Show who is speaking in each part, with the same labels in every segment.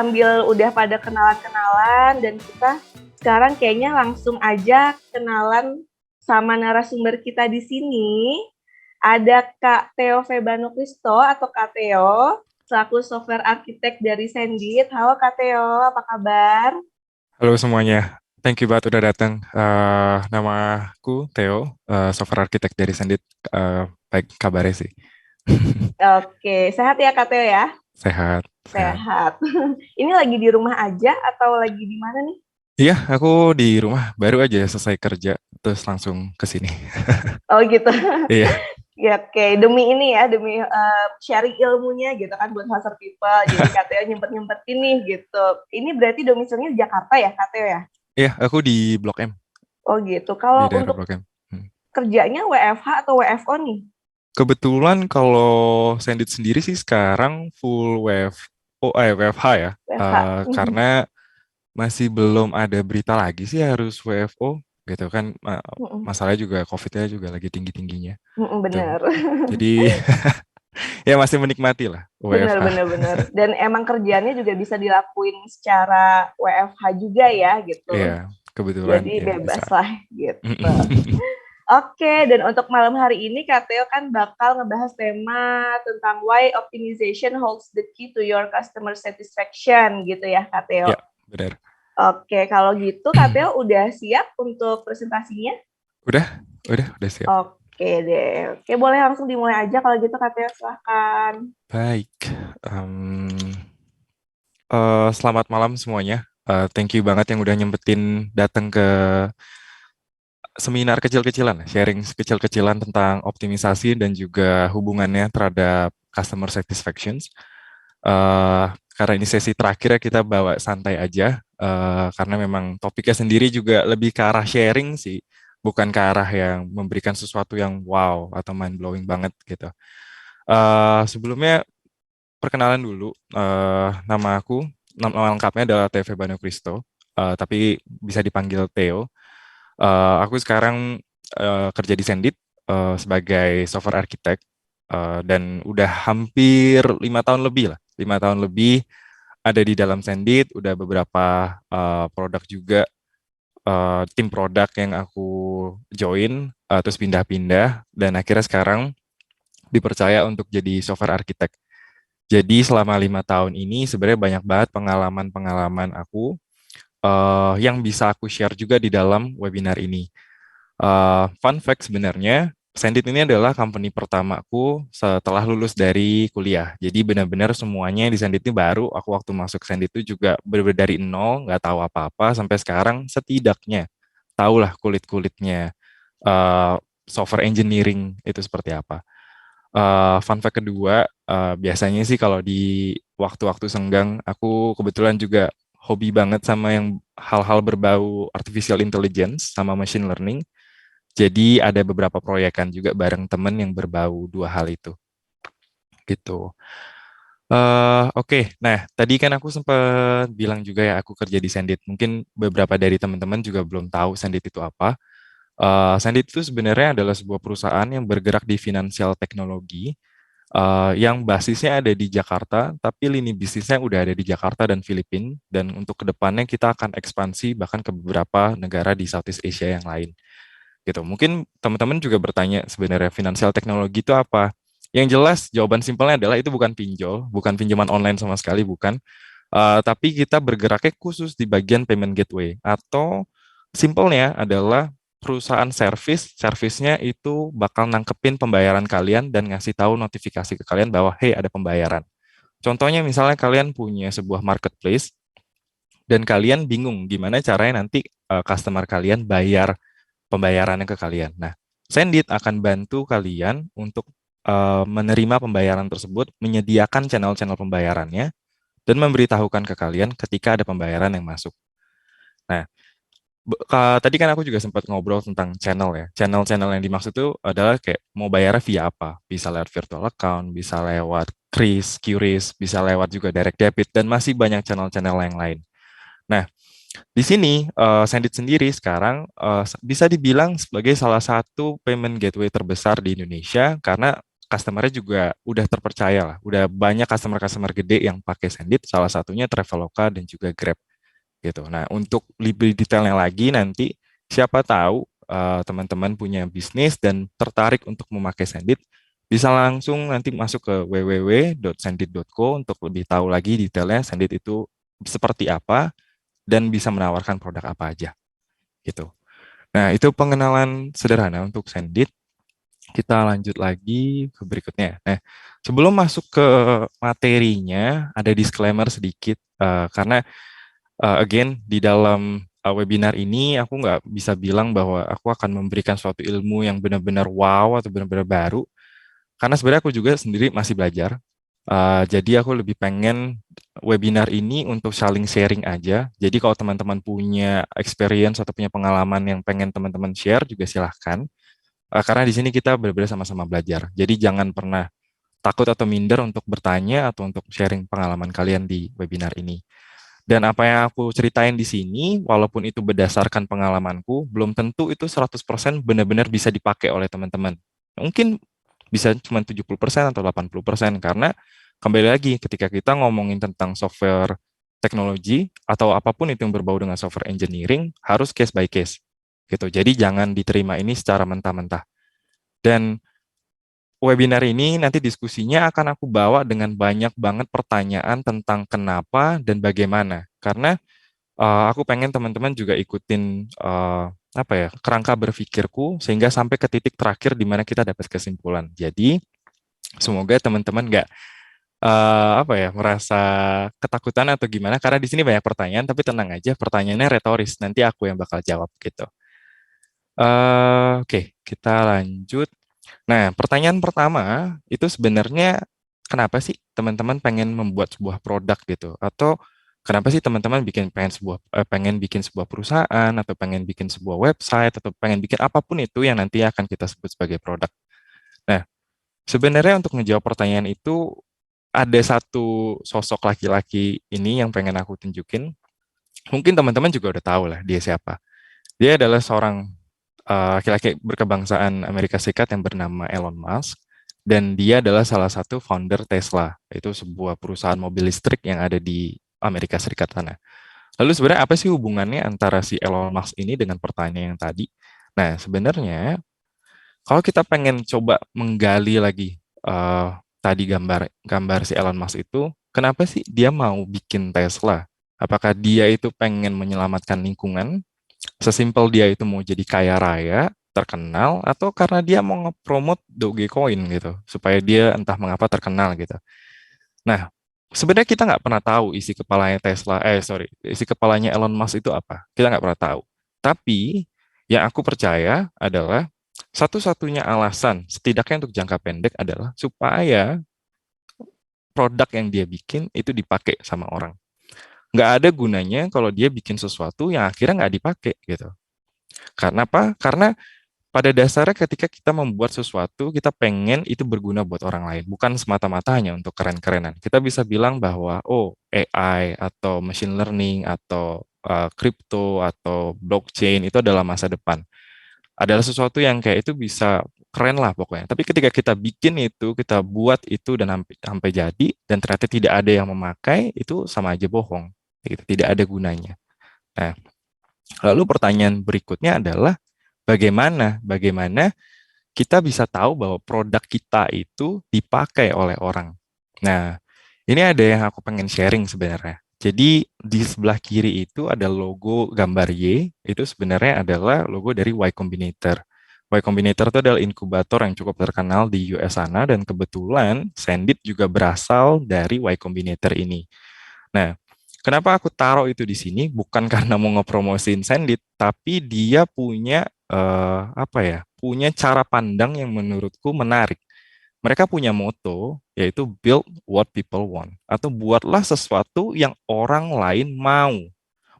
Speaker 1: sambil udah pada kenalan-kenalan dan kita sekarang kayaknya langsung aja kenalan sama narasumber kita di sini. Ada Kak Theo Febano Kristo atau Kak Theo, selaku software arsitek dari Sendit. Halo Kak Theo, apa kabar?
Speaker 2: Halo semuanya, thank you banget udah datang. Nama aku Theo, software architect dari Sendit. Baik kabarnya sih.
Speaker 1: Oke, sehat ya Kak Theo ya?
Speaker 2: Sehat, sehat.
Speaker 1: Sehat. Ini lagi di rumah aja atau lagi di mana nih?
Speaker 2: Iya, aku di rumah baru aja selesai kerja, terus langsung ke sini.
Speaker 1: Oh gitu.
Speaker 2: Iya,
Speaker 1: Ya, oke, demi ini ya, demi sharing ilmunya gitu kan buat Haser People. Jadi Kateo nyempet-nyempetin nih gitu. Ini berarti domisilinya di Jakarta ya, Kateo ya?
Speaker 2: iya, aku di Blok M,
Speaker 1: Oh gitu.
Speaker 2: di
Speaker 1: Kalau
Speaker 2: daerah
Speaker 1: untuk
Speaker 2: Blok M.
Speaker 1: kerjanya WFH atau WFO nih?
Speaker 2: Kebetulan kalau Sendit sendiri sih sekarang full WFH ya,
Speaker 1: WFH.
Speaker 2: karena masih belum ada berita lagi sih harus WFO gitu kan. Masalahnya juga COVID-nya juga lagi tinggi-tingginya tuh.
Speaker 1: Bener.
Speaker 2: Jadi ya masih menikmati lah
Speaker 1: Bener,
Speaker 2: WFH.
Speaker 1: bener, bener. Dan emang kerjaannya juga bisa dilakuin secara WFH juga ya
Speaker 2: Iya,
Speaker 1: gitu.
Speaker 2: kebetulan
Speaker 1: Jadi
Speaker 2: ya bisa.
Speaker 1: bebas lah gitu. Oke, dan untuk malam hari ini Kak Theo kan bakal ngebahas tema tentang why optimization holds the key to your customer satisfaction gitu ya Kak
Speaker 2: Ya,
Speaker 1: Theo.
Speaker 2: benar.
Speaker 1: Oke, kalau gitu Kak Theo udah siap untuk presentasinya?
Speaker 2: Udah, udah siap.
Speaker 1: Oke deh. Oke, boleh langsung dimulai aja kalau gitu Kak Theo, silahkan.
Speaker 2: Baik. Em, Selamat malam semuanya. Thank you banget yang udah nyempetin datang ke seminar kecil-kecilan, sharing kecil-kecilan tentang optimisasi dan juga hubungannya terhadap customer satisfaction. Eh, karena ini sesi terakhir ya kita bawa santai aja, karena memang topiknya sendiri juga lebih ke arah sharing sih, bukan ke arah yang memberikan sesuatu yang wow atau mind blowing banget gitu. Sebelumnya perkenalan dulu, nama lengkapnya adalah TV Banu Kristo, tapi bisa dipanggil Theo. Aku sekarang kerja di Sendit sebagai software architect, dan udah hampir 5 tahun lebih lah, 5 tahun lebih ada di dalam Sendit, udah beberapa produk juga, tim produk yang aku join, terus pindah-pindah, dan akhirnya sekarang dipercaya untuk jadi software architect. Jadi selama 5 tahun ini sebenarnya banyak banget pengalaman-pengalaman aku yang bisa aku share juga di dalam webinar ini. Fun fact sebenarnya, Sendit ini adalah company pertamaku setelah lulus dari kuliah. Jadi benar-benar semuanya di Sendit ini baru. Aku waktu masuk Sendit itu juga benar-benar dari nol, nggak tahu apa-apa. Sampai sekarang setidaknya tahulah kulit-kulitnya eh, software engineering itu seperti apa. Fun fact kedua, biasanya sih kalau di waktu-waktu senggang, aku kebetulan juga hobi banget sama yang hal-hal berbau artificial intelligence sama machine learning. Jadi ada beberapa proyekan juga bareng temen yang berbau dua hal itu, gitu. Oke, nah tadi kan aku sempat bilang juga ya aku kerja di Sendit. Mungkin beberapa dari teman-teman juga belum tahu Sendit itu apa. Sendit itu sebenarnya adalah sebuah perusahaan yang bergerak di finansial teknologi, yang basisnya ada di Jakarta, tapi lini bisnisnya udah ada di Jakarta dan Filipina. Dan untuk kedepannya kita akan ekspansi bahkan ke beberapa negara di Southeast Asia yang lain gitu. Mungkin teman-teman juga bertanya sebenarnya finansial teknologi itu apa? Yang jelas jawaban simpelnya adalah itu bukan pinjol, bukan pinjaman online sama sekali, bukan. Tapi kita bergeraknya khusus di bagian payment gateway atau simpelnya adalah perusahaan servisnya itu bakal nangkepin pembayaran kalian dan ngasih tahu notifikasi ke kalian bahwa hey ada pembayaran. Contohnya misalnya kalian punya sebuah marketplace dan kalian bingung gimana caranya nanti customer kalian bayar pembayarannya ke kalian. Nah, Sendit akan bantu kalian untuk menerima pembayaran tersebut, menyediakan channel-channel pembayarannya, dan memberitahukan ke kalian ketika ada pembayaran yang masuk. Nah, tadi kan aku juga sempat ngobrol tentang channel ya. Channel-channel yang dimaksud itu adalah kayak mau bayar via apa? Bisa lewat virtual account, bisa lewat Kris, QRIS, bisa lewat juga direct debit, dan masih banyak channel-channel yang lain. Nah, di sini Sendit sendiri sekarang bisa dibilang sebagai salah satu payment gateway terbesar di Indonesia karena customer-nya juga udah terpercaya lah. Udah banyak customer-customer gede yang pakai Sendit, salah satunya Traveloka dan juga Grab gitu. Nah, untuk lebih detailnya lagi nanti siapa tahu teman-teman punya bisnis dan tertarik untuk memakai Sendit, bisa langsung nanti masuk ke www.sendit.co untuk lebih tahu lagi detailnya Sendit itu seperti apa dan bisa menawarkan produk apa aja gitu. Nah, itu pengenalan sederhana untuk Sendit. Kita lanjut lagi ke berikutnya. Nah, sebelum masuk ke materinya, ada disclaimer sedikit karena again di dalam webinar ini aku nggak bisa bilang bahwa aku akan memberikan suatu ilmu yang benar-benar wow atau benar-benar baru, karena sebenarnya aku juga sendiri masih belajar. Jadi aku lebih pengen webinar ini untuk saling sharing aja. Jadi kalau teman-teman punya experience atau punya pengalaman yang pengen teman-teman share juga silahkan. Karena di sini kita benar-benar sama-sama belajar. Jadi jangan pernah takut atau minder untuk bertanya atau untuk sharing pengalaman kalian di webinar ini. Dan apa yang aku ceritain di sini, walaupun itu berdasarkan pengalamanku, belum tentu itu 100% benar-benar bisa dipakai oleh teman-teman. Mungkin bisa cuma 70% atau 80%, karena kembali lagi ketika kita ngomongin tentang software teknologi atau apapun itu yang berbau dengan software engineering, harus case by case gitu. Jadi jangan diterima ini secara mentah-mentah. Dan webinar ini nanti diskusinya akan aku bawa dengan banyak banget pertanyaan tentang kenapa dan bagaimana. Karena aku pengen teman-teman juga ikutin apa ya, kerangka berpikirku sehingga sampai ke titik terakhir di mana kita dapat kesimpulan. Jadi semoga teman-teman nggak apa ya, merasa ketakutan atau gimana, karena di sini banyak pertanyaan, tapi tenang aja, pertanyaannya retoris, nanti aku yang bakal jawab gitu. Oke, kita lanjut. Nah, pertanyaan pertama itu sebenarnya kenapa sih teman-teman pengen membuat sebuah produk gitu? Atau kenapa sih teman-teman pengen bikin sebuah perusahaan atau pengen bikin sebuah website atau pengen bikin apapun itu yang nanti akan kita sebut sebagai produk. Nah, sebenarnya untuk menjawab pertanyaan itu ada satu sosok laki-laki ini yang pengen aku tunjukin. Mungkin teman-teman juga udah tahu lah dia siapa. Dia adalah seorang laki-laki berkebangsaan Amerika Serikat yang bernama Elon Musk, dan dia adalah salah satu founder Tesla, yaitu sebuah perusahaan mobil listrik yang ada di Amerika Serikat sana. Lalu sebenarnya apa sih hubungannya antara si Elon Musk ini dengan pertanyaan yang tadi? Nah, sebenarnya kalau kita pengen coba menggali lagi eh, tadi gambar si Elon Musk itu, kenapa sih dia mau bikin Tesla? Apakah dia itu pengen menyelamatkan lingkungan? Sesimpel dia itu mau jadi kaya raya, terkenal, atau karena dia mau nge-promote Dogecoin gitu, supaya dia entah mengapa terkenal gitu. Nah, sebenarnya kita nggak pernah tahu isi kepalanya isi kepalanya Elon Musk itu apa. Kita nggak pernah tahu. Tapi yang aku percaya adalah satu-satunya alasan, setidaknya untuk jangka pendek, adalah supaya produk yang dia bikin itu dipakai sama orang. Nggak ada gunanya kalau dia bikin sesuatu yang akhirnya nggak dipakai gitu. Karena apa? Karena pada dasarnya ketika kita membuat sesuatu, kita pengen itu berguna buat orang lain, bukan semata-mata hanya untuk keren-kerenan. Kita bisa bilang bahwa, oh, AI atau machine learning atau crypto atau blockchain itu adalah masa depan. Adalah sesuatu yang kayak itu bisa keren lah pokoknya. Tapi ketika kita bikin itu, kita buat itu dan sampai jadi, dan ternyata tidak ada yang memakai, itu sama aja bohong. Gitu, tidak ada gunanya. Nah, lalu pertanyaan berikutnya adalah bagaimana kita bisa tahu bahwa produk kita itu dipakai oleh orang. Nah, ini ada yang aku pengen sharing sebenarnya. Jadi di sebelah kiri itu ada logo gambar Y, itu sebenarnya adalah logo dari Y Combinator. Y Combinator itu adalah inkubator yang cukup terkenal di US sana, dan kebetulan Sendit juga berasal dari Y Combinator ini. Nah, kenapa aku taruh itu di sini? Bukan karena mau ngepromosin Sendit, tapi dia punya apa ya? Punya cara pandang yang menurutku menarik. Mereka punya moto yaitu build what people want, atau buatlah sesuatu yang orang lain mau.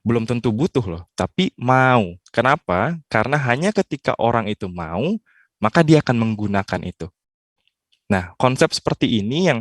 Speaker 2: Belum tentu butuh loh, tapi mau. Kenapa? Karena hanya ketika orang itu mau, maka dia akan menggunakan itu. Nah, konsep seperti ini yang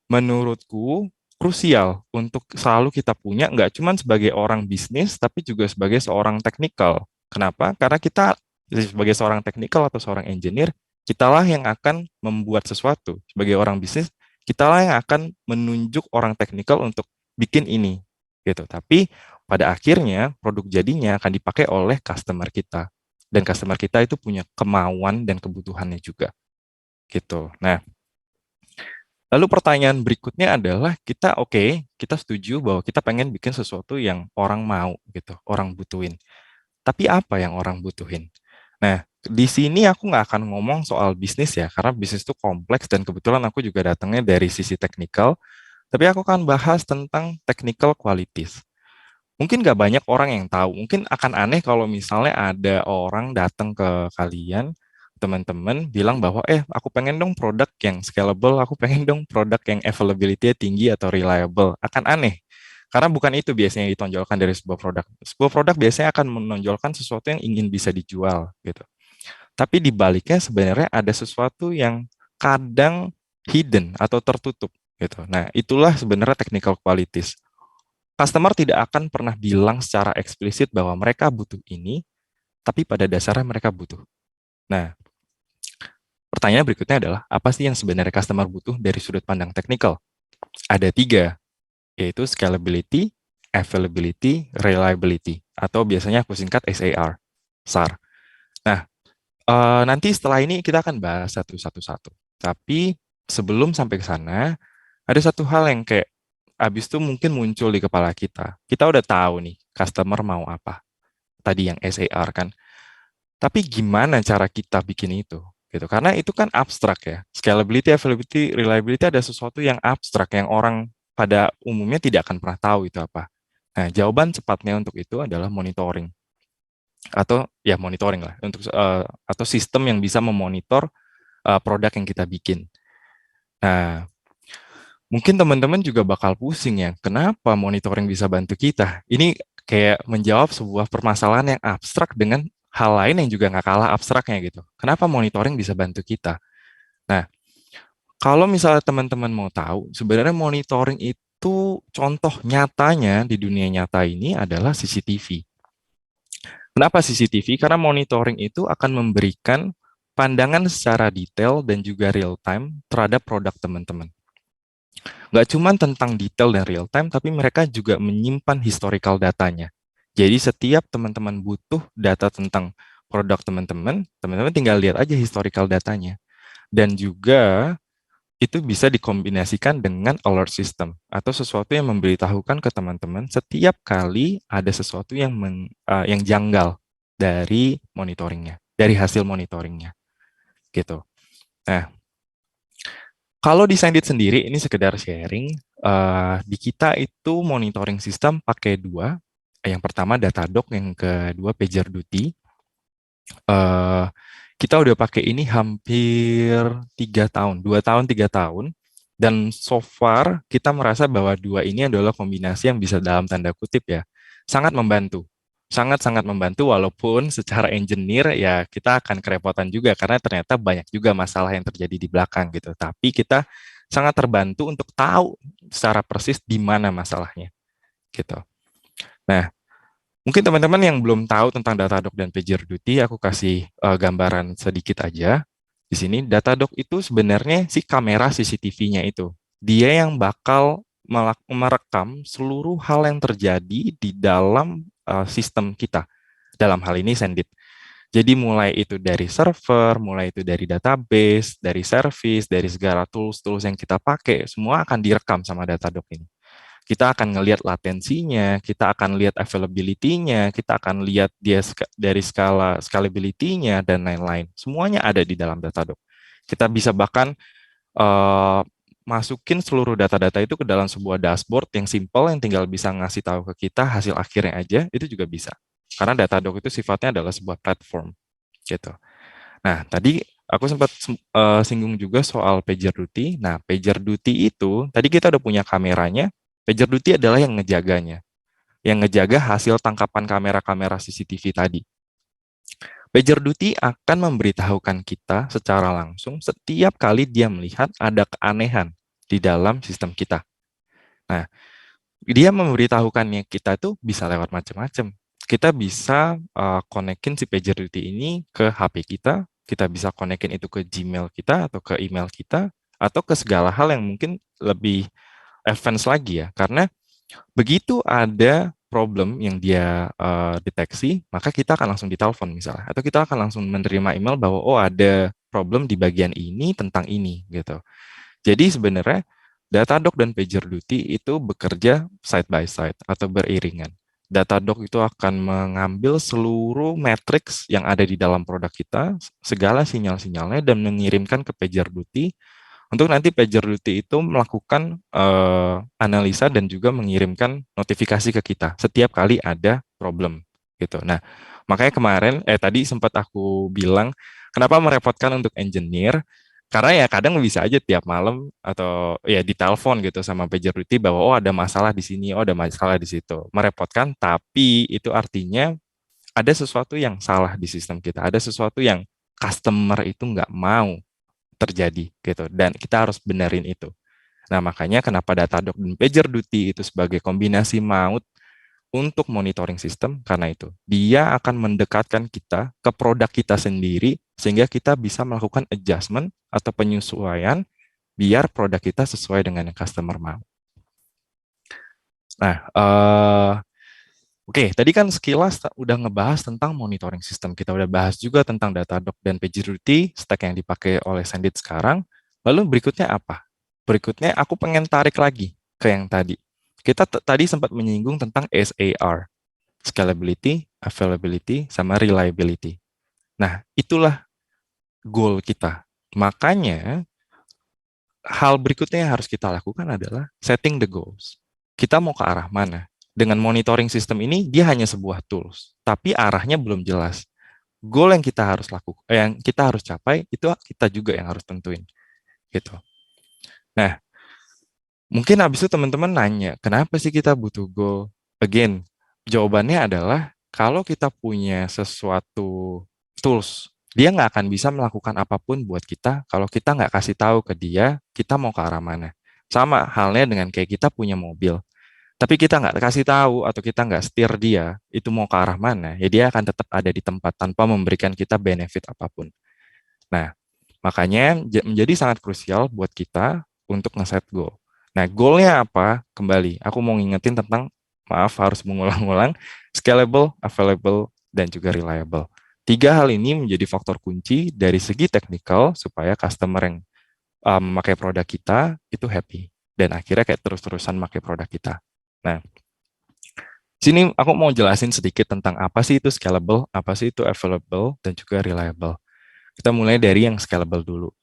Speaker 2: menurutku krusial untuk selalu kita punya, nggak cuma sebagai orang bisnis, tapi juga sebagai seorang teknikal. Kenapa? Karena kita sebagai seorang teknikal atau seorang engineer, Kitalah yang akan membuat sesuatu sebagai orang bisnis, kitalah yang akan menunjuk orang teknikal untuk bikin ini gitu. Tapi pada akhirnya produk jadinya akan dipakai oleh customer kita. Dan customer kita itu punya kemauan dan kebutuhannya juga gitu. Nah, lalu pertanyaan berikutnya adalah kita setuju bahwa kita pengen bikin sesuatu yang orang mau gitu, orang butuhin. Tapi apa yang orang butuhin? Nah, di sini aku nggak akan ngomong soal bisnis ya, karena bisnis itu kompleks dan kebetulan aku juga datangnya dari sisi teknikal, tapi aku akan bahas tentang technical qualities. Mungkin nggak banyak orang yang tahu. Mungkin akan aneh kalau misalnya ada orang datang ke kalian, teman-teman, bilang bahwa, aku pengen dong produk yang scalable, aku pengen dong produk yang availability-nya tinggi atau reliable. Akan aneh. Karena bukan itu biasanya yang ditonjolkan dari sebuah produk. Sebuah produk biasanya akan menonjolkan sesuatu yang ingin bisa dijual, gitu. Tapi di baliknya sebenarnya ada sesuatu yang kadang hidden atau tertutup, gitu. Nah, itulah sebenarnya technical qualities. Customer tidak akan pernah bilang secara eksplisit bahwa mereka butuh ini, tapi pada dasarnya mereka butuh. Nah, pertanyaan berikutnya adalah, apa sih yang sebenarnya customer butuh dari sudut pandang teknikal? Ada tiga, yaitu scalability, availability, reliability, atau biasanya aku singkat SAR, SAR. Nah, nanti setelah ini kita akan bahas satu-satu. Tapi sebelum sampai ke sana, ada satu hal yang kayak abis itu mungkin muncul di kepala kita. Kita udah tahu nih, customer mau apa. Tadi yang SAR kan. Tapi gimana cara kita bikin itu? Gitu. Karena itu kan abstrak ya. Scalability, availability, reliability ada sesuatu yang abstrak yang orang pada umumnya tidak akan pernah tahu itu apa. Nah, jawaban cepatnya untuk itu adalah monitoring atau ya monitoring lah untuk atau sistem yang bisa memonitor produk yang kita bikin. Nah, mungkin teman-teman juga bakal pusing ya, kenapa monitoring bisa bantu kita? Ini kayak menjawab sebuah permasalahan yang abstrak dengan hal lain yang juga nggak kalah abstraknya gitu. Kenapa monitoring bisa bantu kita? Nah, kalau misalnya teman-teman mau tahu, sebenarnya monitoring itu contoh nyatanya di dunia nyata ini adalah CCTV. Kenapa CCTV? Karena monitoring itu akan memberikan pandangan secara detail dan juga real time terhadap produk teman-teman. Nggak cuma tentang detail dan real time, tapi mereka juga menyimpan historical datanya. Jadi setiap teman-teman butuh data tentang produk teman-teman, teman-teman tinggal lihat aja historical datanya. Dan juga itu bisa dikombinasikan dengan alert system atau sesuatu yang memberitahukan ke teman-teman setiap kali ada sesuatu yang janggal dari monitoringnya, dari hasil monitoringnya, gitu. Nah, kalau di Sendit sendiri, ini sekedar sharing, di kita itu monitoring sistem pakai dua. Yang pertama Datadog, yang kedua PagerDuty. Eh, kita udah pakai ini hampir 3 tahun, 2 tahun, 3 tahun. Dan so far kita merasa bahwa dua ini adalah kombinasi yang bisa dalam tanda kutip ya, sangat membantu. Sangat-sangat membantu walaupun secara engineer ya kita akan kerepotan juga karena ternyata banyak juga masalah yang terjadi di belakang gitu. Tapi kita sangat terbantu untuk tahu secara persis di mana masalahnya gitu. Nah, mungkin teman-teman yang belum tahu tentang Datadog dan PagerDuty, aku kasih gambaran sedikit aja. Di sini, Datadog itu sebenarnya si kamera CCTV-nya itu. Dia yang bakal merekam seluruh hal yang terjadi di dalam sistem kita. Dalam hal ini Sendit. Jadi mulai itu dari server, mulai itu dari database, dari service, dari segala tools-tools yang kita pakai, semua akan direkam sama Datadog ini. Kita akan ngelihat latensinya, kita akan lihat availability-nya, kita akan lihat dia dari skala scalability-nya dan lain-lain. Semuanya ada di dalam Datadog. Kita bisa bahkan uh, masukin seluruh data-data itu ke dalam sebuah dashboard yang simple yang tinggal bisa ngasih tahu ke kita hasil akhirnya aja, itu juga bisa. Karena Datadog itu sifatnya adalah sebuah platform gitu. Nah, tadi aku sempat singgung juga soal PagerDuty. Nah, PagerDuty itu tadi kita udah punya kameranya. PagerDuty adalah yang ngejaganya, yang ngejaga hasil tangkapan kamera-kamera CCTV tadi. PagerDuty akan memberitahukan kita secara langsung setiap kali dia melihat ada keanehan di dalam sistem kita. Nah, dia memberitahukannya kita tuh bisa lewat macam-macam. Kita bisa konekin si PagerDuty ini ke HP kita, kita bisa konekin itu ke Gmail kita atau ke email kita atau ke segala hal yang mungkin lebih advance lagi ya. Karena begitu ada problem yang dia deteksi, maka kita akan langsung ditelepon misalnya, atau kita akan langsung menerima email bahwa oh ada problem di bagian ini tentang ini gitu. Jadi sebenarnya Datadog dan PagerDuty itu bekerja side by side atau beriringan. Datadog itu akan mengambil seluruh matriks yang ada di dalam produk kita, segala sinyal-sinyalnya, dan mengirimkan ke PagerDuty untuk nanti PagerDuty itu melakukan analisa dan juga mengirimkan notifikasi ke kita setiap kali ada problem gitu. Nah, makanya kemarin tadi sempat aku bilang kenapa merepotkan untuk engineer karena ya kadang bisa aja tiap malam atau ya ditelepon gitu sama PagerDuty bahwa oh ada masalah di sini, oh ada masalah di situ. Merepotkan, tapi itu artinya ada sesuatu yang salah di sistem kita, ada sesuatu yang customer itu nggak mau terjadi gitu dan kita harus benerin itu. Nah, makanya kenapa Datadog dan PagerDuty itu sebagai kombinasi maut untuk monitoring sistem karena itu. Dia akan mendekatkan kita ke produk kita sendiri sehingga kita bisa melakukan adjustment atau penyesuaian biar produk kita sesuai dengan yang customer mau. Nah, oke, tadi kan sekilas udah ngebahas tentang monitoring sistem. Kita udah bahas juga tentang Datadog dan PagerDuty, stack yang dipakai oleh Sendit sekarang. Lalu berikutnya apa? Berikutnya aku pengen tarik lagi ke yang tadi. Kita tadi sempat menyinggung tentang SAR, scalability, availability, sama reliability. Nah, itulah goal kita. Makanya, hal berikutnya yang harus kita lakukan adalah setting the goals. Kita mau ke arah mana? Dengan monitoring sistem ini, dia hanya sebuah tools, tapi arahnya belum jelas. Goal yang kita harus lakukan, yang kita harus capai, itu kita juga yang harus tentuin, gitu. Nah, mungkin habis itu teman-teman nanya, kenapa sih kita butuh goal? Again, jawabannya adalah kalau kita punya sesuatu tools, dia nggak akan bisa melakukan apapun buat kita kalau kita nggak kasih tahu ke dia kita mau ke arah mana. Sama halnya dengan kayak kita punya mobil, tapi kita nggak kasih tahu atau kita nggak setir dia itu mau ke arah mana, ya dia akan tetap ada di tempat tanpa memberikan kita benefit apapun. Nah, makanya menjadi sangat krusial buat kita untuk nge-set goal. Nah, goalnya apa? Kembali, aku mau ngingetin tentang, maaf harus mengulang-ulang, scalable, available, dan juga reliable. Tiga hal ini menjadi faktor kunci dari segi teknikal supaya customer yang memakai produk kita itu happy. Dan akhirnya kayak terus-terusan memakai produk kita. Nah, sini aku mau jelasin sedikit tentang apa sih itu scalable, apa sih itu available, dan juga reliable. Kita mulai dari yang scalable dulu.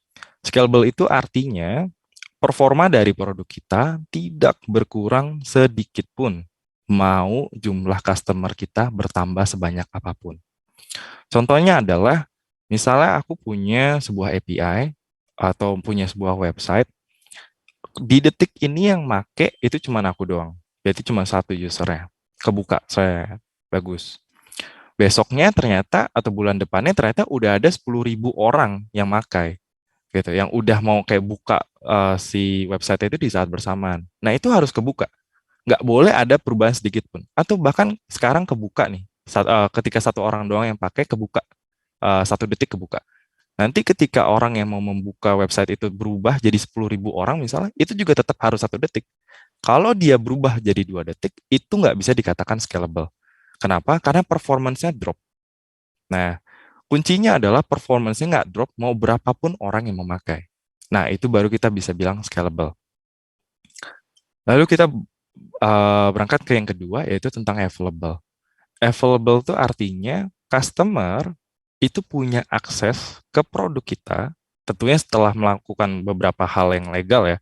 Speaker 2: Scalable itu artinya performa dari produk kita tidak berkurang sedikit pun, mau jumlah customer kita bertambah sebanyak apapun. Contohnya adalah, misalnya aku punya sebuah API atau punya sebuah website, di detik ini yang make itu cuma aku doang. Berarti cuma satu usernya. Kebuka, saya bagus. Besoknya ternyata, atau bulan depannya ternyata udah ada 10.000 orang yang makai. Gitu, yang udah mau kayak buka si website itu di saat bersamaan. Nah, itu harus kebuka. Nggak boleh ada perubahan sedikit pun. Atau bahkan sekarang kebuka nih, ketika satu orang doang yang pakai kebuka, 1 detik kebuka. Nanti ketika orang yang mau membuka website itu berubah jadi 10.000 orang misalnya, itu juga tetap harus 1 detik. Kalau dia berubah jadi 2 detik, itu nggak bisa dikatakan scalable. Kenapa? Karena performance-nya drop. Nah, kuncinya adalah performance-nya nggak drop mau berapapun orang yang memakai. Nah, itu baru kita bisa bilang scalable. Lalu kita berangkat ke yang kedua, yaitu tentang available. Available itu artinya customer itu punya akses ke produk kita, tentunya setelah melakukan beberapa hal yang legal ya.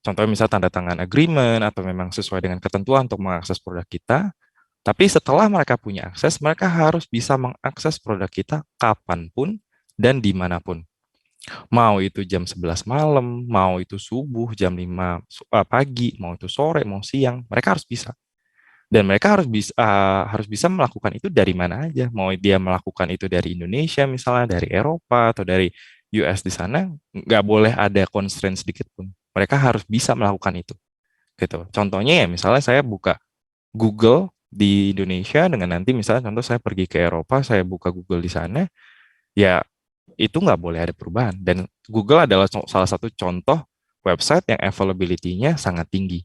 Speaker 2: Contohnya misalnya tanda tangan agreement atau memang sesuai dengan ketentuan untuk mengakses produk kita. Tapi setelah mereka punya akses, mereka harus bisa mengakses produk kita kapanpun dan dimanapun. Mau itu jam 11 malam, mau itu subuh, jam 5 pagi, mau itu sore, mau siang, mereka harus bisa. Dan mereka harus bisa melakukan itu dari mana aja. Mau dia melakukan itu dari Indonesia misalnya, dari Eropa atau dari US di sana, nggak boleh ada constraint sedikit pun. Mereka harus bisa melakukan itu. Gitu. Contohnya ya misalnya saya buka Google di Indonesia dengan nanti misalnya contoh saya pergi ke Eropa, saya buka Google di sana, ya itu nggak boleh ada perubahan. Dan Google adalah salah satu contoh website yang availability-nya sangat tinggi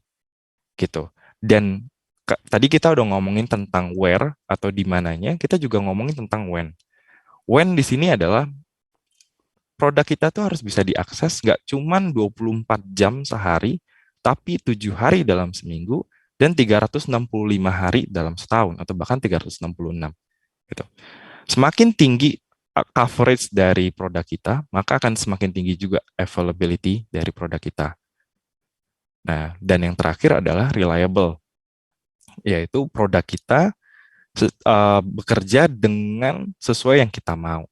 Speaker 2: gitu. Dan tadi kita udah ngomongin tentang where atau di mananya, kita juga ngomongin tentang when. When di sini adalah produk kita tuh harus bisa diakses nggak cuman 24 jam sehari, tapi 7 hari dalam seminggu dan 365 hari dalam setahun atau bahkan 366 gitu. Semakin tinggi coverage dari produk kita, maka akan semakin tinggi juga availability dari produk kita. Nah, dan yang terakhir adalah reliable, yaitu produk kita bekerja dengan sesuai yang kita mau.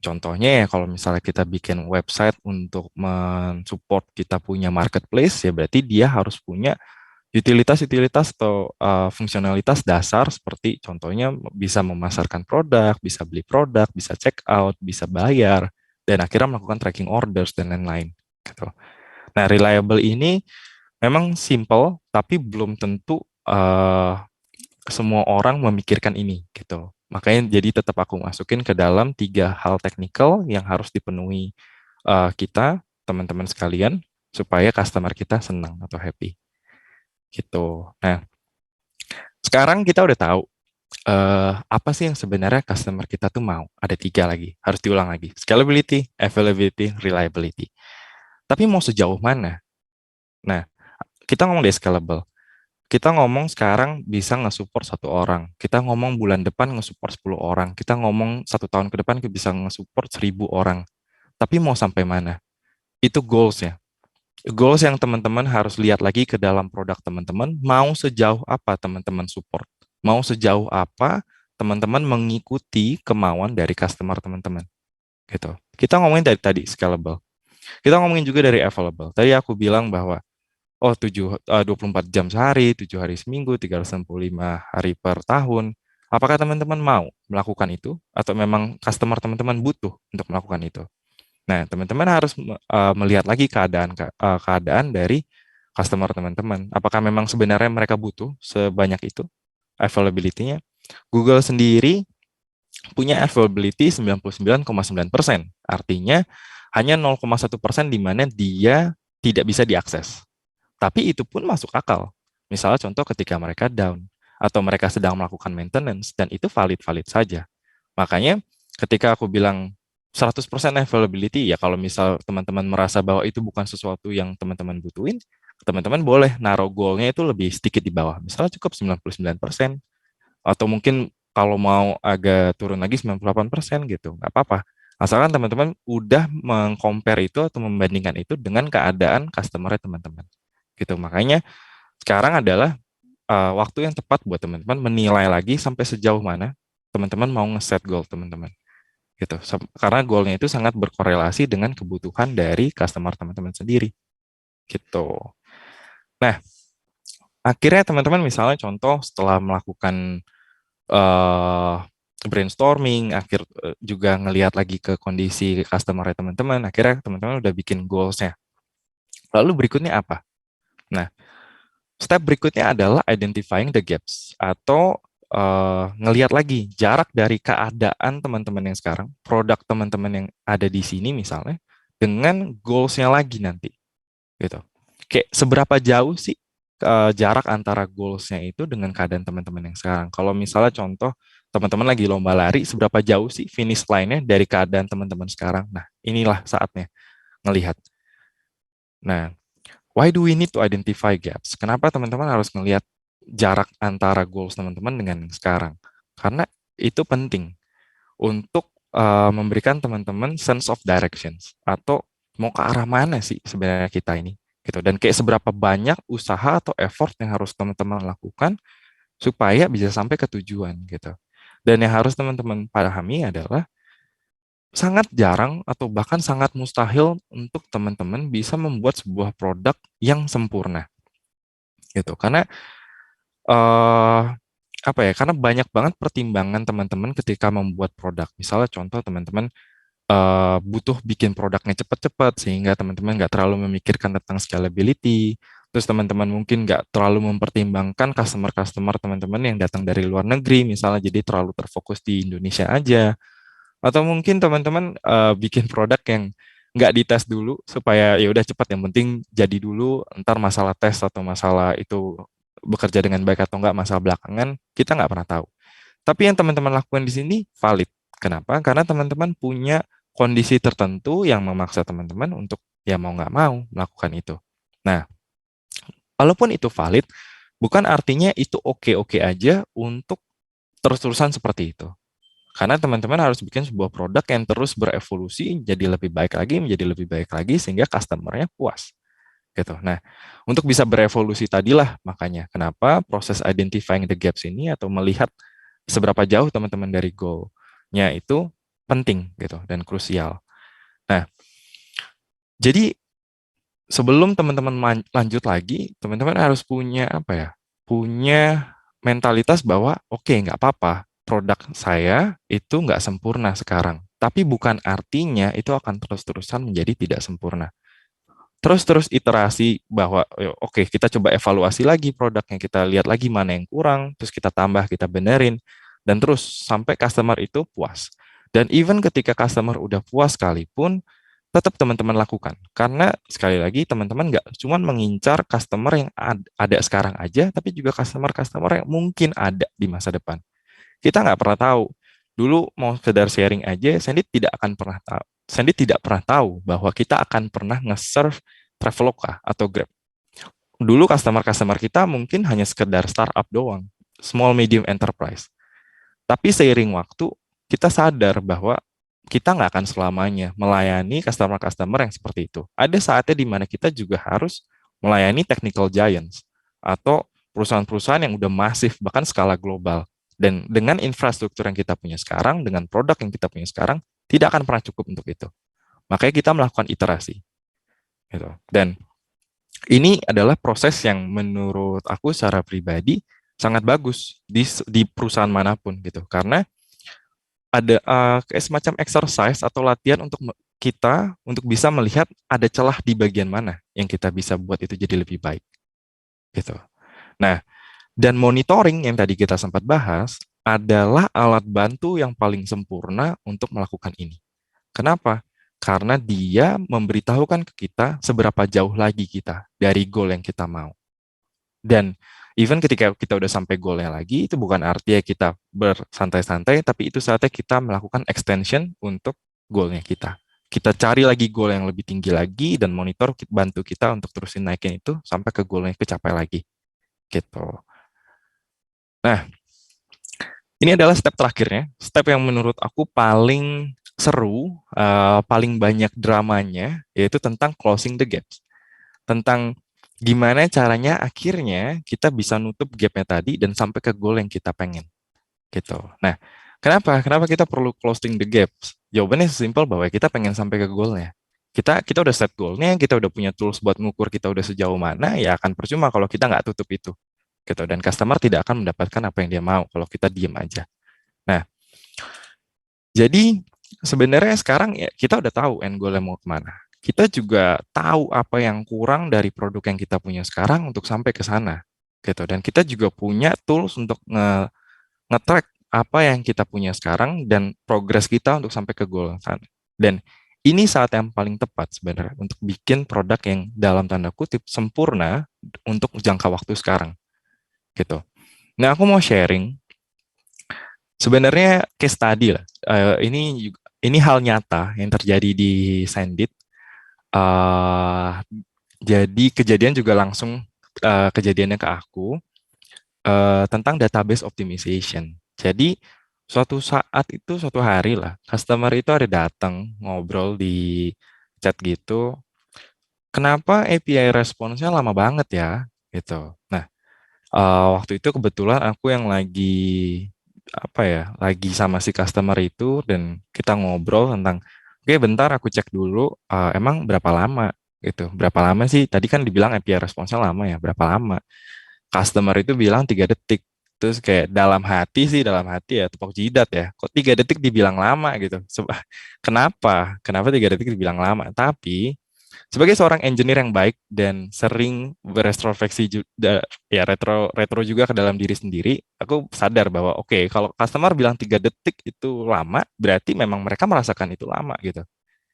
Speaker 2: Contohnya ya kalau misalnya kita bikin website untuk mensupport kita punya marketplace, ya berarti dia harus punya utilitas-utilitas atau fungsionalitas dasar seperti contohnya bisa memasarkan produk, bisa beli produk, bisa check out, bisa bayar, dan akhirnya melakukan tracking orders dan lain-lain. Gitu. Nah, reliable ini memang simple, tapi belum tentu semua orang memikirkan ini gitu. Makanya jadi tetap aku masukin ke dalam 3 hal teknikal yang harus dipenuhi kita, teman-teman sekalian, supaya customer kita senang atau happy. Gitu. Nah, sekarang kita udah tahu apa sih yang sebenarnya customer kita tuh mau. Ada 3 lagi, harus diulang lagi. Scalability, availability, reliability. Tapi mau sejauh mana? Nah, kita ngomong deh scalable. Kita ngomong sekarang bisa nge-support 1 orang. Kita ngomong bulan depan nge-support 10 orang. Kita ngomong 1 tahun ke depan kita bisa nge-support 1000 orang. Tapi mau sampai mana? Itu goals ya. Goals yang teman-teman harus lihat lagi ke dalam produk teman-teman. Mau sejauh apa teman-teman support? Mau sejauh apa teman-teman mengikuti kemauan dari customer teman-teman? Gitu. Kita ngomongin dari tadi scalable. Kita ngomongin juga dari available. Tadi aku bilang bahwa 24 jam sehari, 7 hari seminggu, 365 hari per tahun. Apakah teman-teman mau melakukan itu atau memang customer teman-teman butuh untuk melakukan itu? Nah, teman-teman harus melihat lagi keadaan dari customer teman-teman. Apakah memang sebenarnya mereka butuh sebanyak itu availability-nya? Google sendiri punya availability 99,9%. Artinya hanya 0,1% di mana dia tidak bisa diakses. Tapi itu pun masuk akal. Misalnya contoh ketika mereka down atau mereka sedang melakukan maintenance dan itu valid-valid saja. Makanya ketika aku bilang 100% availability, ya kalau misal teman-teman merasa bahwa itu bukan sesuatu yang teman-teman butuhin, teman-teman boleh naruh goalnya itu lebih sedikit di bawah. Misalnya cukup 99%, atau mungkin kalau mau agak turun lagi 98% gitu, nggak apa-apa. Asalkan teman-teman udah meng-compare itu atau membandingkan itu dengan keadaan customer teman-teman. Gitu. Makanya sekarang adalah waktu yang tepat buat teman-teman menilai lagi sampai sejauh mana teman-teman mau nge-set goal teman-teman. Gitu. Karena goalnya itu sangat berkorelasi dengan kebutuhan dari customer teman-teman sendiri. Gitu. Nah, akhirnya teman-teman misalnya contoh setelah melakukan uh, brainstorming, juga ngelihat lagi ke kondisi customer teman-teman, akhirnya teman-teman udah bikin goals-nya. Lalu berikutnya apa? Nah, step berikutnya adalah identifying the gaps atau ngelihat lagi jarak dari keadaan teman-teman yang sekarang, produk teman-teman yang ada di sini misalnya, dengan goals-nya lagi nanti, gitu. Kayak seberapa jauh sih jarak antara goals-nya itu dengan keadaan teman-teman yang sekarang. Kalau misalnya contoh teman-teman lagi lomba lari, seberapa jauh sih finish line-nya dari keadaan teman-teman sekarang. Nah, inilah saatnya ngelihat. Nah, why do we need to identify gaps? Kenapa teman-teman harus melihat jarak antara goals teman-teman dengan yang sekarang? Karena itu penting untuk memberikan teman-teman sense of directions atau mau ke arah mana sih sebenarnya kita ini gitu. Dan kayak seberapa banyak usaha atau effort yang harus teman-teman lakukan supaya bisa sampai ke tujuan gitu. Dan yang harus teman-teman pahami adalah sangat jarang atau bahkan sangat mustahil untuk teman-teman bisa membuat sebuah produk yang sempurna gitu. Karena eh apa ya? Karena banyak banget pertimbangan teman-teman ketika membuat produk. Misalnya contoh teman-teman butuh bikin produknya cepat-cepat sehingga teman-teman nggak terlalu memikirkan tentang scalability. Terus teman-teman mungkin nggak terlalu mempertimbangkan customer-customer teman-teman yang datang dari luar negeri, misalnya jadi terlalu terfokus di Indonesia aja. Atau mungkin teman-teman bikin produk yang nggak dites dulu supaya ya udah cepat, yang penting jadi dulu, ntar masalah tes atau masalah itu bekerja dengan baik atau nggak masalah belakangan kita nggak pernah tahu. Tapi yang teman-teman lakukan di sini valid. Kenapa? Karena teman-teman punya kondisi tertentu yang memaksa teman-teman untuk ya mau nggak mau melakukan itu. Nah, walaupun itu valid, bukan artinya itu oke-oke aja untuk terus-terusan seperti itu. Karena teman-teman harus bikin sebuah produk yang terus berevolusi, jadi lebih baik lagi, menjadi lebih baik lagi, sehingga customer-nya puas. Gitu. Nah, untuk bisa berevolusi tadilah makanya kenapa proses identifying the gaps ini atau melihat seberapa jauh teman-teman dari goal-nya itu penting gitu dan krusial. Nah, jadi sebelum teman-teman lanjut lagi, teman-teman harus punya apa ya? Punya mentalitas bahwa oke, nggak apa-apa, produk saya itu nggak sempurna sekarang. Tapi bukan artinya itu akan terus-terusan menjadi tidak sempurna. Terus-terus iterasi bahwa oke, kita coba evaluasi lagi produknya, kita lihat lagi mana yang kurang, terus kita tambah, kita benerin, dan terus sampai customer itu puas. Dan even ketika customer udah puas sekalipun, tetap teman-teman lakukan. Karena sekali lagi teman-teman nggak cuma mengincar customer yang ada sekarang aja, tapi juga customer-customer yang mungkin ada di masa depan. Kita nggak pernah tahu. Dulu mau sekedar sharing aja, Sandy tidak pernah tahu bahwa kita akan pernah nge-serve Traveloka atau Grab. Dulu customer-customer kita mungkin hanya sekedar startup doang, small medium enterprise. Tapi seiring waktu, kita sadar bahwa kita nggak akan selamanya melayani customer-customer yang seperti itu. Ada saatnya di mana kita juga harus melayani technical giants atau perusahaan-perusahaan yang udah masif, bahkan skala global. Dan dengan infrastruktur yang kita punya sekarang, dengan produk yang kita punya sekarang, tidak akan pernah cukup untuk itu. Makanya kita melakukan iterasi. Gitu. Dan ini adalah proses yang menurut aku secara pribadi sangat bagus di perusahaan manapun gitu. Karena ada kayak semacam exercise atau latihan untuk kita untuk bisa melihat ada celah di bagian mana yang kita bisa buat itu jadi lebih baik gitu. Nah, dan monitoring yang tadi kita sempat bahas adalah alat bantu yang paling sempurna untuk melakukan ini. Kenapa? Karena dia memberitahukan ke kita seberapa jauh lagi kita dari goal yang kita mau. Dan even ketika kita udah sampai goalnya lagi, itu bukan artinya kita bersantai-santai, tapi itu saatnya kita melakukan extension untuk goalnya kita. Kita cari lagi goal yang lebih tinggi lagi, dan monitor bantu kita untuk terusin naikin itu sampai ke goalnya kecapai lagi. Gitu. Nah, ini adalah step terakhirnya, step yang menurut aku paling seru, paling banyak dramanya, yaitu tentang closing the gaps. Tentang gimana caranya akhirnya kita bisa nutup gapnya tadi dan sampai ke goal yang kita pengen gitu. Nah, kenapa kita perlu closing the gaps? Jawabannya simpel bahwa kita pengen sampai ke goalnya. Kita udah set goalnya, kita udah punya tools buat ngukur kita udah sejauh mana, ya akan percuma kalau kita nggak tutup itu gitu. Dan customer tidak akan mendapatkan apa yang dia mau kalau kita diem aja. Nah, jadi sebenarnya sekarang ya kita udah tahu end goal-nya mau kemana. Kita juga tahu apa yang kurang dari produk yang kita punya sekarang untuk sampai ke sana, gitu. Dan kita juga punya tools untuk nge-track apa yang kita punya sekarang dan progres kita untuk sampai ke goal sana. Dan ini saat yang paling tepat sebenarnya untuk bikin produk yang dalam tanda kutip sempurna untuk jangka waktu sekarang, gitu. Nah, aku mau sharing sebenarnya case study lah. Ini hal nyata yang terjadi di Sandit. Jadi kejadian juga langsung kejadiannya ke aku tentang database optimization. Jadi suatu hari lah, customer itu ada datang ngobrol di chat gitu. Kenapa API responsnya lama banget ya? Gitu. Nah, waktu itu kebetulan aku yang lagi sama si customer itu dan kita ngobrol tentang, oke bentar aku cek dulu, emang berapa lama gitu, berapa lama sih? Tadi kan dibilang API responsnya lama ya, berapa lama? Customer itu bilang 3 detik. Terus kayak dalam hati ya tepok jidat ya. Kok 3 detik dibilang lama gitu? Kenapa? Kenapa 3 detik dibilang lama? Tapi Sebagai seorang engineer yang baik dan sering beretrospeksi ya retro juga ke dalam diri sendiri, aku sadar bahwa oke, kalau customer bilang 3 detik itu lama, berarti memang mereka merasakan itu lama gitu.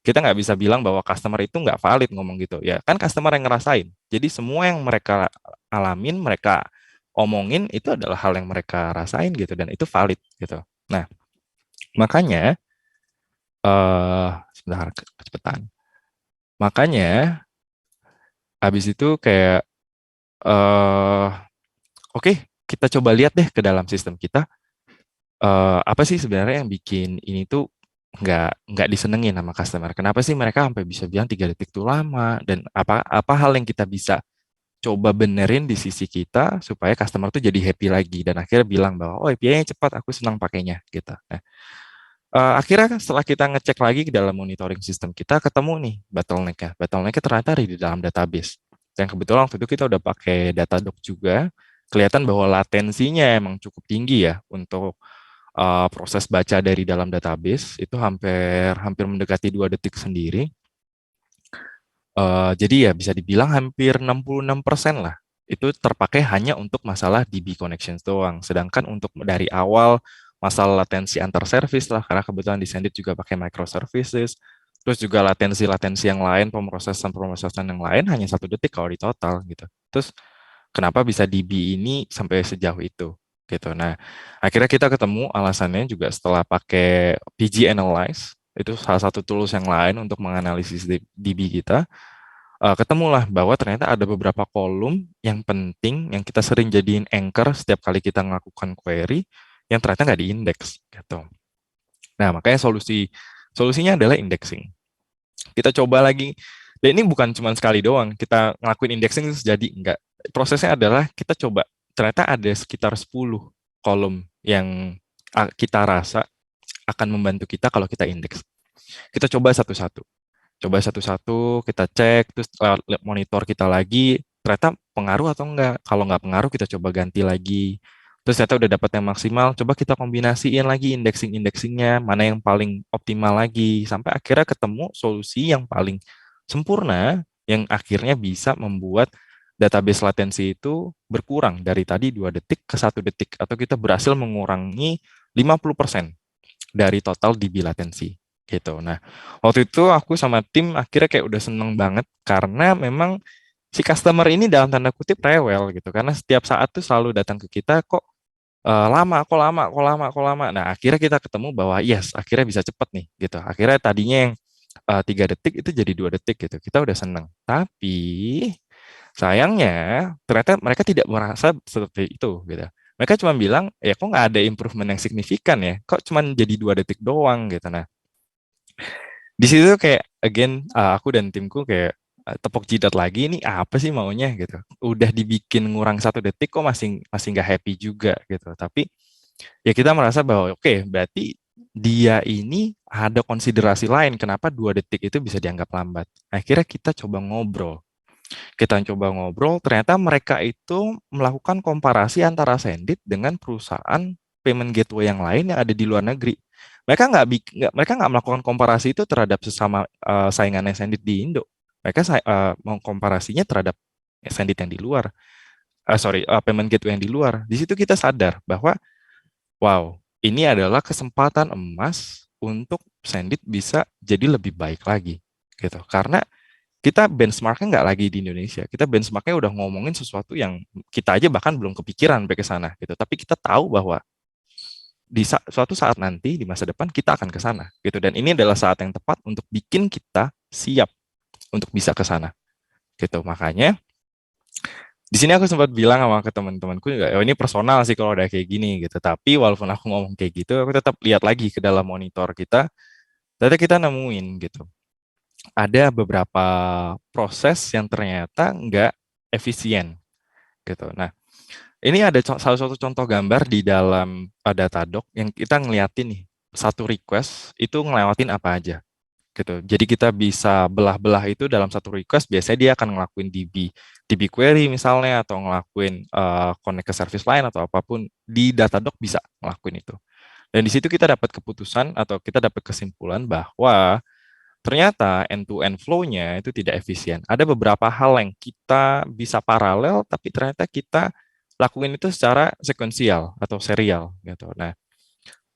Speaker 2: Kita nggak bisa bilang bahwa customer itu nggak valid ngomong gitu. Ya kan customer yang ngerasain. Jadi semua yang mereka alamin, mereka omongin itu adalah hal yang mereka rasain gitu dan itu valid gitu. Nah, makanya sebentar kecepatan. Makanya habis itu kayak eh oke, kita coba lihat deh ke dalam sistem kita apa sih sebenarnya yang bikin ini tuh nggak disenengin sama customer. Kenapa sih mereka sampai bisa bilang 3 detik itu lama dan apa apa hal yang kita bisa coba benerin di sisi kita supaya customer tuh jadi happy lagi dan akhirnya bilang bahwa oh API-nya cepat, aku senang pakainya gitu. Nah, akhirnya kan setelah kita ngecek lagi ke dalam monitoring sistem kita ketemu nih bottleneck-nya. Bottleneck-nya ternyata ada di dalam database. Dan kebetulan waktu itu kita udah pakai Datadog juga. Kelihatan bahwa latensinya emang cukup tinggi ya untuk proses baca dari dalam database itu hampir hampir mendekati 2 detik sendiri. Jadi ya bisa dibilang hampir 66% lah. Itu terpakai hanya untuk masalah DB connections doang. Sedangkan untuk dari awal masalah latensi antar service lah, karena kebetulan di Sendit juga pakai microservices. Terus juga latensi-latensi yang lain, pemrosesan-pemrosesan yang lain hanya 1 detik kalau di total gitu. Terus kenapa bisa DB ini sampai sejauh itu gitu. Nah, akhirnya kita ketemu alasannya juga setelah pakai PG Analyze, itu salah satu tools yang lain untuk menganalisis DB kita ketemulah bahwa ternyata ada beberapa kolom yang penting yang kita sering jadiin anchor setiap kali kita melakukan query yang ternyata nggak diindeks gitu. Nah, makanya solusinya adalah indexing. Kita coba lagi, dan ini bukan cuma sekali doang, kita ngelakuin indexing terus jadi enggak. Prosesnya adalah kita coba, ternyata ada sekitar 10 kolom yang kita rasa akan membantu kita kalau kita indeks. Kita coba satu-satu. Coba satu-satu, kita cek, terus lewat monitor kita lagi, ternyata pengaruh atau enggak. Kalau enggak pengaruh, kita coba ganti lagi. Terus ternyata udah dapat yang maksimal, coba kita kombinasiin lagi indexing-indexingnya, mana yang paling optimal lagi, sampai akhirnya ketemu solusi yang paling sempurna, yang akhirnya bisa membuat database latensi itu berkurang dari tadi 2 detik ke 1 detik, atau kita berhasil mengurangi 50% dari total DB latensi gitu. Nah, waktu itu aku sama tim akhirnya kayak udah seneng banget karena memang si customer ini dalam tanda kutip rewel gitu karena setiap saat tuh selalu datang ke kita kok lama, kok lama, kok lama, kok lama. Nah, akhirnya kita ketemu bahwa yes, akhirnya bisa cepet nih gitu. Akhirnya tadinya yang 3 detik itu jadi 2 detik gitu. Kita udah seneng. Tapi sayangnya ternyata mereka tidak merasa seperti itu gitu. Mereka cuma bilang, ya kok nggak ada improvement yang signifikan ya? Kok cuma jadi 2 detik doang gitu. Nah, di situ kayak again aku dan timku kayak tepok jidat lagi ini apa sih maunya gitu. Udah dibikin ngurang 1 detik kok masih masih nggak happy juga gitu. Tapi ya kita merasa bahwa oke, berarti dia ini ada konsiderasi lain kenapa 2 detik itu bisa dianggap lambat. Akhirnya kita coba ngobrol. Kita coba ngobrol, ternyata mereka itu melakukan komparasi antara Sendit dengan perusahaan payment gateway yang lain yang ada di luar negeri. Mereka nggak melakukan komparasi itu terhadap sesama saingannya Sendit di Indo. Mereka mengkomparasinya terhadap Sendit yang di luar. Payment gateway yang di luar. Di situ kita sadar bahwa wow, ini adalah kesempatan emas untuk Sendit bisa jadi lebih baik lagi gitu. Karena kita benchmarknya nggak lagi di Indonesia. Kita benchmarknya udah ngomongin sesuatu yang kita aja bahkan belum kepikiran sampai ke sana gitu. Tapi kita tahu bahwa di suatu saat nanti di masa depan kita akan ke sana gitu. Dan ini adalah saat yang tepat untuk bikin kita siap untuk bisa ke sana gitu. Makanya di sini aku sempat bilang sama ke teman-temanku juga, oh ini personal sih kalau udah kayak gini gitu. Tapi walaupun aku ngomong kayak gitu, aku tetap lihat lagi ke dalam monitor kita. Ternyata kita nemuin gitu ada beberapa proses yang ternyata nggak efisien gitu. Nah, ini ada salah satu contoh gambar di dalam Datadog yang kita ngeliatin nih satu request itu ngelewatin apa aja gitu. Jadi kita bisa belah-belah itu dalam satu request. Biasanya dia akan ngelakuin DB query misalnya atau ngelakuin connect ke service lain atau apapun di Datadog bisa ngelakuin itu. Dan di situ kita dapat keputusan atau kita dapat kesimpulan bahwa ternyata end-to-end flow-nya itu tidak efisien. Ada beberapa hal yang kita bisa paralel, tapi ternyata kita lakuin itu secara sekuensial atau serial gitu. Nah,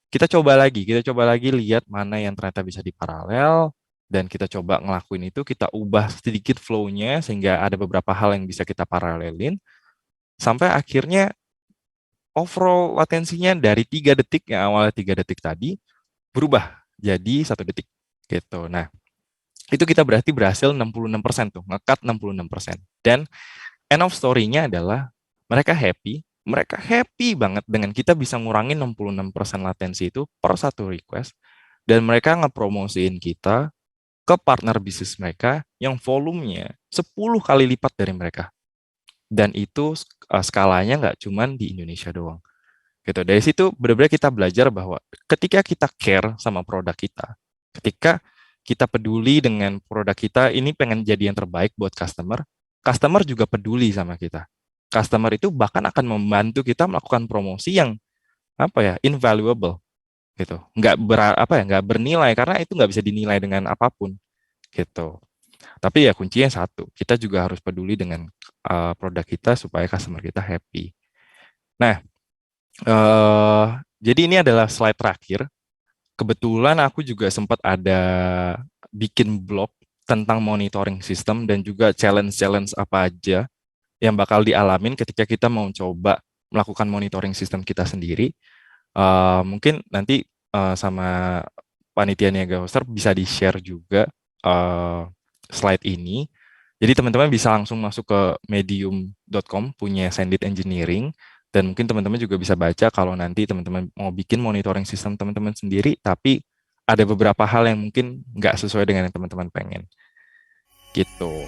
Speaker 2: kita coba lagi lihat mana yang ternyata bisa diparalel, dan kita coba ngelakuin itu, kita ubah sedikit flow-nya sehingga ada beberapa hal yang bisa kita paralelin, sampai akhirnya overall latensinya dari 3 detik yang awalnya 3 detik tadi berubah jadi 1 detik gitu. Nah, itu kita berarti berhasil 66% tuh, nge-cut 66%. Dan end of story-nya adalah mereka happy banget dengan kita bisa ngurangin 66% latensi itu per satu request, dan mereka ngepromosiin kita ke partner bisnis mereka yang volumenya 10 kali lipat dari mereka. Dan itu skalanya nggak cuman di Indonesia doang. Gitu. Dari situ benar-benar kita belajar bahwa ketika kita care sama produk kita, ketika kita peduli dengan produk kita, ini pengen jadi yang terbaik buat customer, customer juga peduli sama kita. Customer itu bahkan akan membantu kita melakukan promosi yang invaluable gitu, nggak bernilai, karena itu nggak bisa dinilai dengan apapun gitu. Tapi ya kuncinya satu, kita juga harus peduli dengan produk kita supaya customer kita happy. Nah, jadi ini adalah slide terakhir. Kebetulan aku juga sempat ada bikin blog tentang monitoring system dan juga challenge-challenge apa aja yang bakal dialamin ketika kita mau coba melakukan monitoring system kita sendiri. Mungkin nanti sama panitia Niaga Hoster bisa di-share juga slide ini. Jadi teman-teman bisa langsung masuk ke medium.com punya Sendit Engineering, dan mungkin teman-teman juga bisa baca kalau nanti teman-teman mau bikin monitoring sistem teman-teman sendiri, tapi ada beberapa hal yang mungkin nggak sesuai dengan yang teman-teman pengen. Gitu.